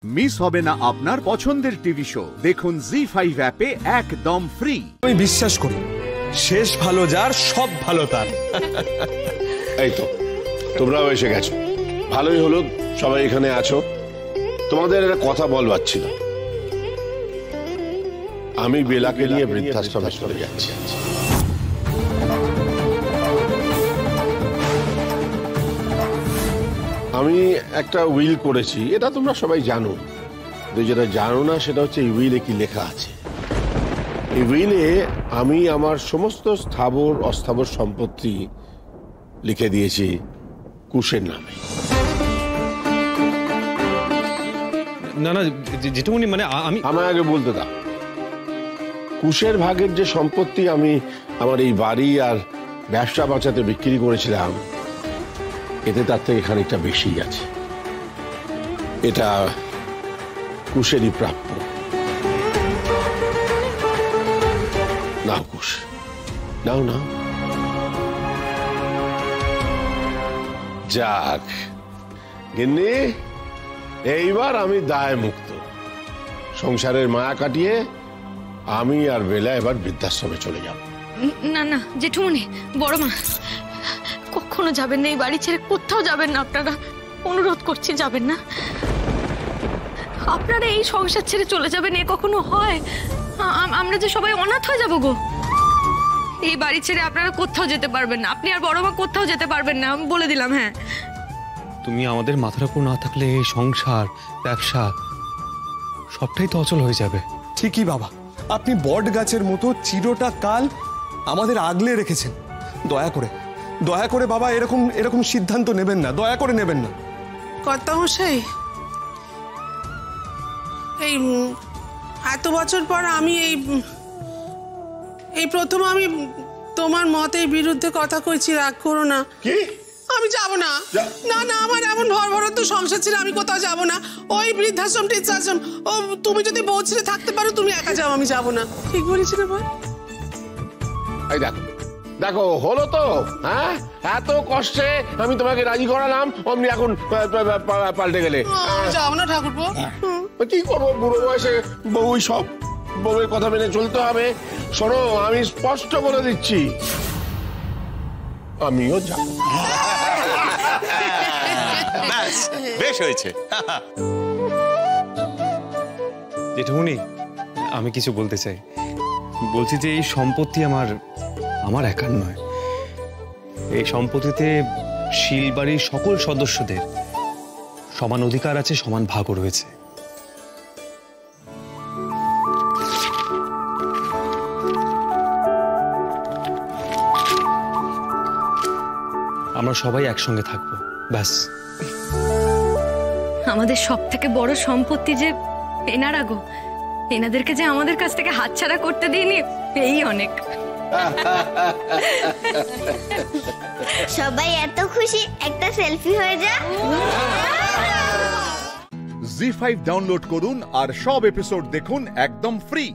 Miss হবে না আপনার পছন্দের টিভি শো। দেখুন জি5 অ্যাপে একদম ফ্রি। আমি বিশ্বাস করি শেষ ভালো যার সব ভালো তার। এই তো তোমরাও এসে গেছো, ভালোই হলো সবাই এখানে আছো। তোমাদের একটা কথা বলবার ছিল, আমি বেলাকে নিয়ে বৃদ্ধাশ্রমে চলে যাচ্ছি। আমি একটা উইল করেছি, এটা তোমরা সবাই জানো। যেটা জানো না সেটা হচ্ছে এই উইলে কি লেখা আছে। এই উইলে আমি আমার সমস্ত স্থাবর অস্থাবর সম্পত্তি লিখে দিয়েছি কুশের নামে। না না যেটুকুনি মানে আমি আমায় আগে বলতে দাও, কুশের ভাগের যে সম্পত্তি আমি আমার এই বাড়ি আর ব্যবসা বাঁচাতে বিক্রি করেছিলাম, এতে তার থেকে খানিকটা বেশি আছে। এটা কুশেরই প্রাপ্য। নাও কুশ, নাও নাও। যাক গিন্নি, এইবার আমি দায় মুক্ত। সংসারের মায়া কাটিয়ে আমি আর বেলা এবার বৃদ্ধাশ্রমে চলে যাব। না না জেঠুমনি, বড় মা, কখনো যাবেন না, এই বাড়ি ছেড়ে কোথাও যাবেন না। আপনারা, অনুরোধ করছি যাবেন না। আপনারা এই সংসার ছেড়ে চলে যাবেন, এ কখনো হয়? আমরা যে সবাই অনাথ হয়ে যাবো গো। এই বাড়ি ছেড়ে আপনারা কোথাও যেতে পারবেন না, আপনি আর বড় মা কোথাও যেতে পারবেন না, আমি বলে দিলাম। হ্যাঁ, তুমি আমাদের মাথার উপর না থাকলে এই সংসার ব্যবসা সবটাই তো অচল হয়ে যাবে। ঠিকই বাবা, আপনি বট গাছের মতো চিরটা কাল আমাদের আগলে রেখেছেন। দয়া করে বাবা এরকম সিদ্ধান্ত নেবেন না, দয়া করে নেবেন না। কর্তামশাই, এই এত বছর পর আমি এই প্রথম আমি তোমার মতের বিরুদ্ধে কথা কইছি, রাগ করো না। কি? আমি যাব না। না না, আমার এমন ভরভরত সংসার ছিল, আমি কোথাও যাব না। ওই বৃদ্ধাশ্রম টিদ্ধাশ্রম, ও তুমি যদি বউ ছেড়ে থাকতে পারো তুমি একা যাও, আমি যাব না। ঠিক বলেছি না বল? এই দেখো দেখো, হলো তো। হ্যাঁ, এত কষ্টে আমি তোমাকে রাজি করালাম, অমনি এখন পাল্টে গেলে। যাও না ঠাকুরপো। কি করবো, বুড়ো বয়সে বউ সব বউয়ের কথা মেনে চলতে হবে। শোনো, আমি স্পষ্ট বলে দিচ্ছি, আমিও যাব। বেশ হয়েছে। জেঠুমনি, আমি কিছু বলতে চাই। বলছি যে এই সম্পত্তি আমার একার নয়। এই সম্পত্তিতে শিলবাড়ির সকল সদস্যদের সমান অধিকার আছে, সমান ভাগও রয়েছে। আমরা সবাই একসঙ্গে থাকবো, ব্যাস। আমাদের সব থেকে বড় সম্পত্তি যে এনারা গো, এনাদেরকে যে আমাদের কাছ থেকে হাতছাড়া করতে দিইনি, এই অনেক। সবাই এত খুশি, একটা সেলফি হয়ে যা। জি5 ডাউনলোড করুন আর সব এপিসোড দেখুন একদম ফ্রি।